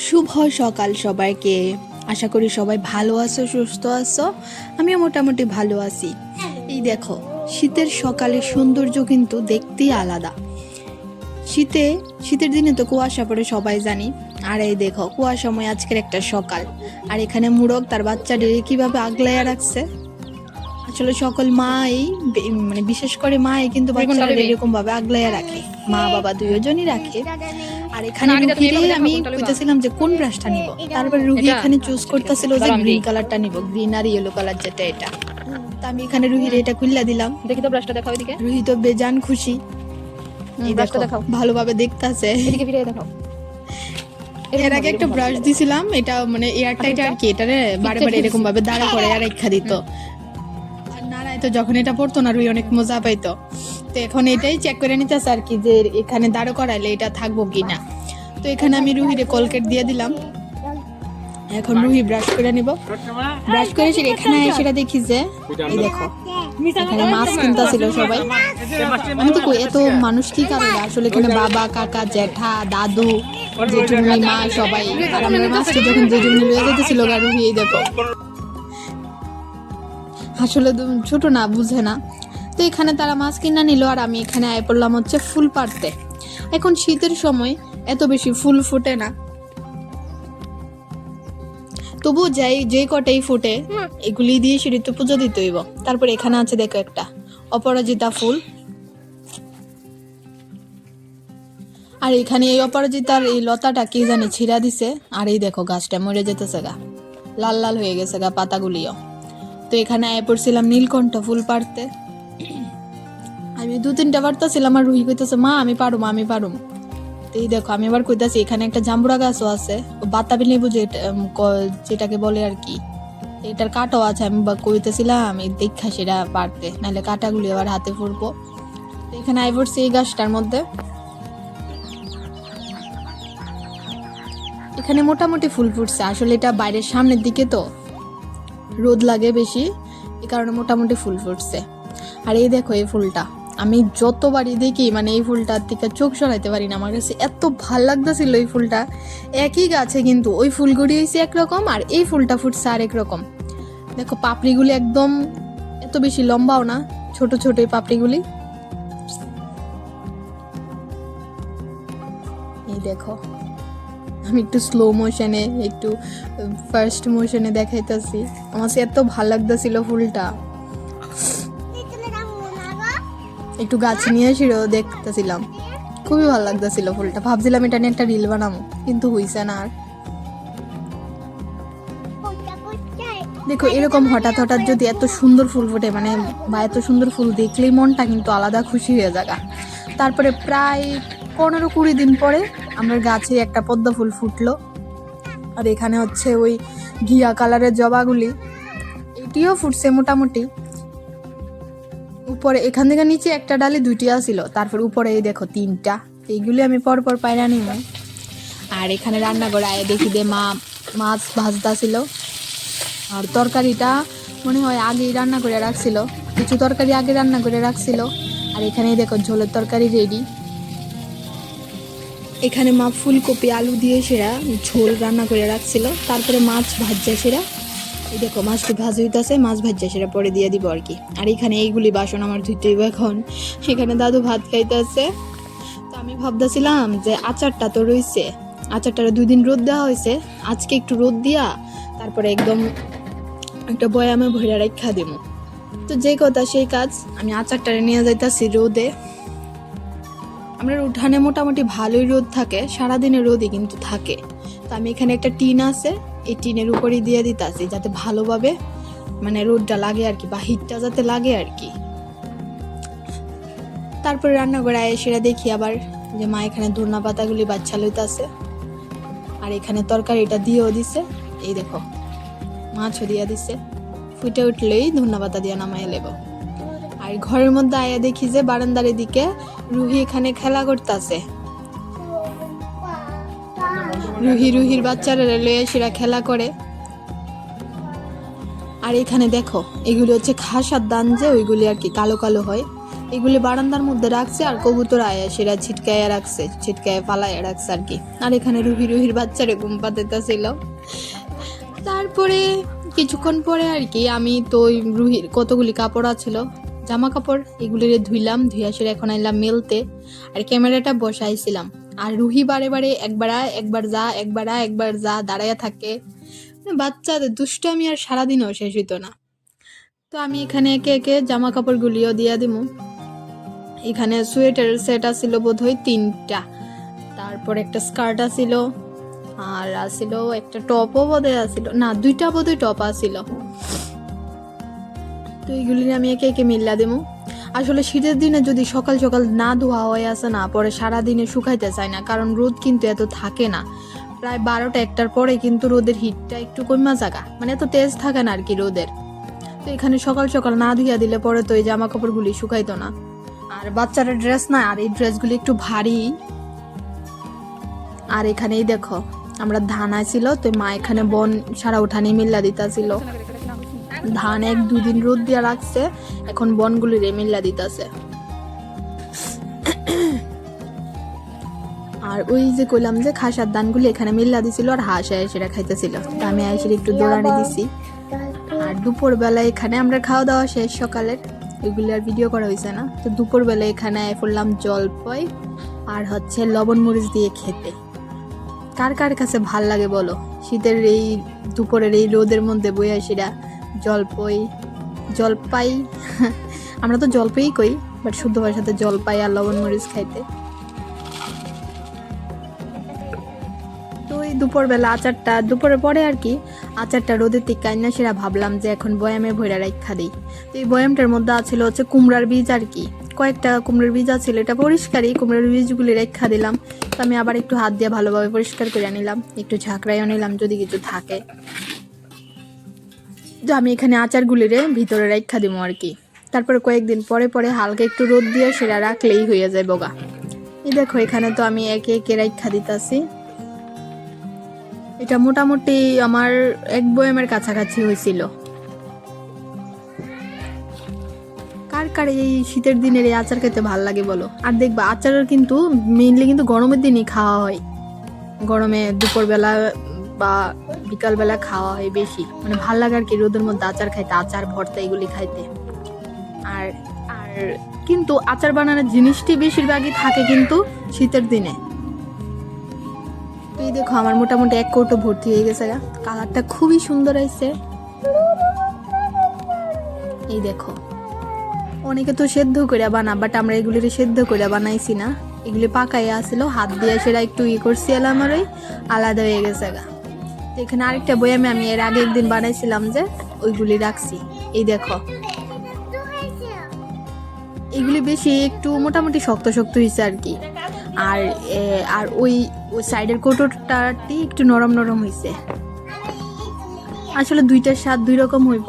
শুভ সকাল সবাইকে। আশা করি সবাই ভালো আছো, সুস্থ আছো। আমিও মোটামুটি ভালো আছি। এই দেখো, শীতের সকালের সৌন্দর্য কিন্তু দেখতেই আলাদা। শীতের দিনে তো কুয়াশা পড়ে সবাই জানি। আর এই দেখো, কুয়াশাময় আজকের একটা সকাল। আর এখানে মুরগ তার বাচ্চাদের কিভাবে আগলাইয়া রাখছে। আসলে সকল মাই, মানে বিশেষ করে মাই কিন্তু বাচ্চাদের এরকম ভাবে আগলাইয়া রাখে। মা বাবা দুইজনই রাখে। আর এখানে রুহিরে আমি কইতেছিলাম যে কোন ব্রাশটা নিব, তারপরে রুহি এখানে চুজ করতেছিল যে গ্রিন কালারটা নিব, গ্রিন আর ইয়েলো কালার যেটা এটা। তো আমি এখানে রুহিরে এটা খুললা দিলাম। দেখি তো ব্রাশটা দেখাও এদিকে। রুহি তো বেজান খুশি। এই ব্রাশটা দেখো, দেখাও, ভালোভাবে দেখতাছে। এদিকে ফিরে দেখাও। এর আগে একটা ব্রাশ দিছিলাম, এটা মানে এয়ার টাইট আর কি, এটারে বারে বারে এরকম ভাবে দাঁড়া করে আর রেখা দিত। আর নাড়াই তো যখন এটা পড়তো না, রুহি অনেক মজা পাইতো। তো এখন এটাই চেক করে নিতেছে আর কি, যে এখানে দাঁড়ো করাইলে এটা থাকবো কিনা। তো এখানে আমি রুহিরে কলকেট দিয়ে দিলাম। এখন রুহি ব্রাশ করে নিব। ব্রাশ করে সে এখানে সেটা দেখি যে এই দেখো, এখানে মাছ কিনতেছিল সবাই। আমি তো কই এত মানুষ কি কারণে, আসলে এখানে বাবা, কাকা, জ্যাঠা, দাদু, জেঠুমনি, মা সবাই। আর আমরা মাছটা যখন জেঠুমনি লয়ে যেতেছিল রুহি, এই দেখো আসলে ছোট না, বুঝে না। তো এখানে তারা মাছ কিনা নিল, আর আমি এখানে আয় পড়লাম হচ্ছে ফুল পাড়তে। এখন শীতের সময় এত বেশি ফুল ফুটে না, তবু যাই যে কটাই ফুটে এগুলি দিয়ে সিঁড়ি তো পুজো দিতে হইব। তারপর এখানে আছে দেখো একটা অপরাজিতা ফুল। আর এখানে এই অপরাজিতার এই লতাটা কি জানি ছিঁড়া দিছে। আর এই দেখো গাছটা মরে যেতেছে গা, লাল লাল হয়ে গেছে গা পাতাগুলিও। তো এখানে আয় পড়ছিলাম নীলকণ্ঠ ফুল পাড়তে। আমি 2-3টা পারতাছিলাম, আর রুহি কইতেছে মা আমি পারুম, আমি পারুম। এই দেখো আমি আবার কইতাছি, এখানে একটা জাম্বুরা গাছও আছে, বাতাবি লেবু যেটাকে বলে আর কি, এটার কাটাও আছে। আমি কইতেছিলাম এই দেখা সেটা পারতে, নাহলে কাটাগুলি আবার হাতে পড়বো। এখানে আই পড়ছি এই গাছটার মধ্যে। এখানে মোটামুটি ফুল ফুটছে। আসলে এটা বাইরের সামনের দিকে তো রোদ লাগে বেশি, এই কারণে মোটামুটি ফুল ফুটছে। আর এই দেখো এই ফুলটা আমি যতবারই দেখি, মানে এই ফুলটার দিকে চোখ সরাইতে পারি না। আমার কাছে এত ভাল লাগতেছিল এই ফুলটা। একই গাছে কিন্তু ওই ফুলগুলি হয়েছে একরকম, আর এই ফুলটা ফুটছে আরেক রকম। দেখো পাপড়িগুলি একদম এত বেশি লম্বাও না, ছোট ছোট এই পাপড়িগুলি। এই দেখো আমি একটু স্লো মোশনে, একটু ফার্স্ট মোশনে দেখাইতেছি। আমার কাছে এত ভাল লাগতেছিল ফুলটা। একটু গাছ নিয়ে এসেও দেখতেছিলাম, খুবই ভালো লাগতেছিল ফুলটা। ভাবছিলাম এটা নিয়ে একটা রিল বানাবো, কিন্তু হইছে না। আর দেখো এরকম হঠাৎ হঠাৎ যদি এত সুন্দর ফুল ফুটে, মানে বা এত সুন্দর ফুল দেখলেই মনটা কিন্তু আলাদা খুশি হয়ে যায়। তারপরে প্রায় 15-20 দিন পরে আমার গাছে একটা পদ্ম ফুল ফুটলো। আর এখানে হচ্ছে ওই ঘিয়া কালারের জবাগুলি, এটিও ফুটছে মোটামুটি। উপরে এখান থেকে নিচে একটা ডালে 2টি আসিল, তারপর উপরে এই দেখো 3টা। এইগুলি আমি পরপর পায়রা নিব। আর এখানে রান্না করে আয় দেখি দে মা মাছ ভাজতা ছিল। আর তরকারিটা মনে হয় আগেই রান্না করে রাখছিল, কিছু তরকারি আগে রান্না করে রাখছিল। আর এখানে দেখো ঝোলের তরকারি রেডি। এখানে মা ফুলকপি আলু দিয়ে সেরা ঝোল রান্না করে রাখছিল, তারপরে মাছ ভাজা সেরা। এই দেখো মাছটি ভাজি হইতেছে, মাছ ভাজা সেটা পরে দিয়ে দিব আর কি। আর এখানে এইগুলি বাসন আমার ধুইতে হইব এখন। এখানে দাদু ভাত খাইতেছে। তো আমি ভাবতেছিলাম যে আচারটা তো রয়েছে, আচারটা 2 দিন রোদ দেওয়া হয়েছে, আজকে একটু রোদ দিয়া তারপরে একদম একটা বয়ামে ভইরা রাখা দেব। তো যে কথা সেই কাজ, আমি আচারটা নিয়ে যাইতাছি রোদে। আমরা উঠানে মোটামুটি ভালোই রোদ থাকে, সারাদিনে রোদই কিন্তু থাকে। তো আমি এখানে একটা টিন আছে, এই টিনের উপরেই দিয়ে দিতেছি, যাতে ভালোভাবে মানে রোদটা লাগে আর কি, বা হিটটা যাতে লাগে আর কি। তারপরে রান্না করে সেটা দেখি আবার যে মা এখানে ধনিয়া পাতাগুলি বাচ্চা লইতাছে। আর এখানে তরকারিটা দিয়েও দিছে, এই দেখো মাছও দিয়ে দিছে। ফুটে উঠলেই ধনিয়া পাতা দিয়ে নামাই লেব। আর ঘরের মধ্যে আয়া দেখি যে বারান্দার দিকে রুহি এখানে খেলা করতেছে। রুহির বাচ্চারা লয়ে সেরা খেলা করে। আর এখানে দেখো এগুলি হচ্ছে খাসার দান, যে ওইগুলি আর কি কালো কালো হয়, এগুলি বারান্দার মধ্যে রাখছে আর কবুতর আয়া সেটা ছিটকায়া রাখছে, ছিটকায়া পালায়া রাখছে আর কি। আর এখানে রুহির বাচ্চারে ঘুম পাতাইতেছিল। তারপরে কিছুক্ষণ পরে আর কি আমি তো ওই রুহির কতগুলি কাপড় আছিল, জামা কাপড়, এগুলি ধুইলাম, ধুইয়া সেরে এখন আইলাম মেলতে আর ক্যামেরাটা বসাইছিলাম। আর রুহি বারে বারে একবার আয় একবার যা, একবার আয় একবার যা দাঁড়াইয়া থাকে। বাচ্চাদের দুষ্টামি আর সারাদিনও শেষ হইতো না। তো আমি এখানে একে একে জামা কাপড়গুলিও দিয়া দিমু। এখানে সোয়েটার সেট আছিল বোধহয় 3টা, তারপর একটা স্কার্ট আছিল, আর আছিল একটা টপও বোধহয় আছিল, না 2টা বোধহয় টপ আছিল। তো এইগুলি আমি একে একে মিল্লা দেবো। আসলে শীতের দিনে যদি সকাল সকাল না ধোয়া হয়ে আসে না, পরে সারাদিনে শুকাইতে চায় না, কারণ রোদ কিন্তু এত থাকে না। প্রায় 12টা 1টার পরে কিন্তু রোদের হিটটা একটু কমা জায়গা, মানে এত তেজ থাকে না আর কি রোদের। তো এখানে সকাল সকাল না ধুইয়া দিলে পরে তো এই জামা কাপড়গুলি শুকাইতো না। আর বাচ্চারা ড্রেস না, আর এই ড্রেসগুলি একটু ভারী। আর এখানেই দেখো আমরা ধান আইছিল, তো মা এখানে বন সারা উঠানি মিল্লা দিতাছিল। ধান 1-2 দিন রোদ দিয়া রাখছে, এখন বনগুলি রে মিল্লা দিতাছে। আর ওই যে কইলাম যে খাসার ধানগুলি এখানে মিল্লা দিছিল, আর হাঁস সেটা খাইতেছিল। তো আমি আইসে একটু দৌড়ানি দিছি। আর দুপুর বেলা এখানে আমরা খাওয়া দাওয়া শেষ সকালের, এগুলি আর ভিডিও করা হয়েছে না। তো দুপুর বেলা এখানে পড়লাম জলপাই আর হচ্ছে লবণ মরিচ দিয়ে খেতে। কার কার কাছে ভাল লাগে বলো, শীতের এই দুপুরের এই রোদের মধ্যে বইয়া সেরা জলপাই আমরা তো জলপাই কই, বাট শুদ্ধ ভাষাতে জলপাই আর লবণ মরিচ খাইতে। তো এই দুপুরবেলা আচারটা, দুপুরের পরে আর কি আচারটা রোদের টিকাই না, সেটা ভাবলাম যে এখন বয়ামে ভইরা রাখা দিই। তো এই বয়ামটার মধ্যে আছিল হচ্ছে কুমড়ার বীজ আর কি, কয়েকটা কুমড়ার বীজ আছিল, এটা পরিষ্কারই কুমড়ার বীজগুলি রেখা দিলাম। তো আমি আবার একটু হাত দিয়ে ভালোভাবে পরিষ্কার করে নিলাম, একটু ঝাঁকড়াইও নিলাম যদি কিছু থাকে। তো আমি এখানে আচারগুলিরে ভিতরে রেখা দিব আর কি। তারপরে কয়েকদিন পরে পরে হালকা একটু রোদ দিয়ে সেটা রাখলেই হয়ে যায় বগা। এই দেখো এখানে তো আমি একে একে রেখা দিতেছি। এটা মোটামুটি আমার 1 বয়ামের কাছাকাছি হয়েছিল। কার কার এই শীতের দিনের এই আচার খেতে ভালো লাগে বলো। আর দেখবা আচারের কিন্তু মেইনলি কিন্তু গরমের দিনই খাওয়া হয়, গরমে দুপুরবেলা বা বিকালবেলা খাওয়া হয় বেশি, মানে ভাল লাগে আর কি রোদের মধ্যে আচার খাইতে, আচার ভর্তা এগুলি খাইতে। আর আর কিন্তু আচার বানানোর জিনিসটি বেশিরভাগই থাকে কিন্তু শীতের দিনে। এই দেখো আমার মোটামুটি 1 কৌটো ভর্তি হয়ে গেছে, কালারটা খুবই সুন্দর হয়েছে। এই দেখো অনেকে তো সেদ্ধ করে বানা, বাট আমরা এগুলির সেদ্ধ করে বানাইছি না, এগুলি পাকাই আসছিল, হাত দিয়ে সেটা একটু করছি, আমারই আলাদা হয়ে গেছে গা। এখানে আরেকটা বয়ামে আমি এর আগে একদিন বানাইছিলাম যে ওইগুলি রাখছি। এই দেখো এগুলি বেশি একটু মোটামুটি শক্ত শক্ত হয়েছে আর কি। আর আর ওই সাইডের কৌটোটাটি একটু নরম নরম হয়েছে। আসলে দুইটার স্বাদ 2 রকম হইব।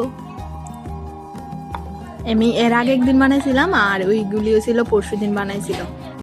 আমি এর আগে একদিন বানাইছিলাম, আর ওইগুলিও ছিল পরশুদিন বানাইছিল।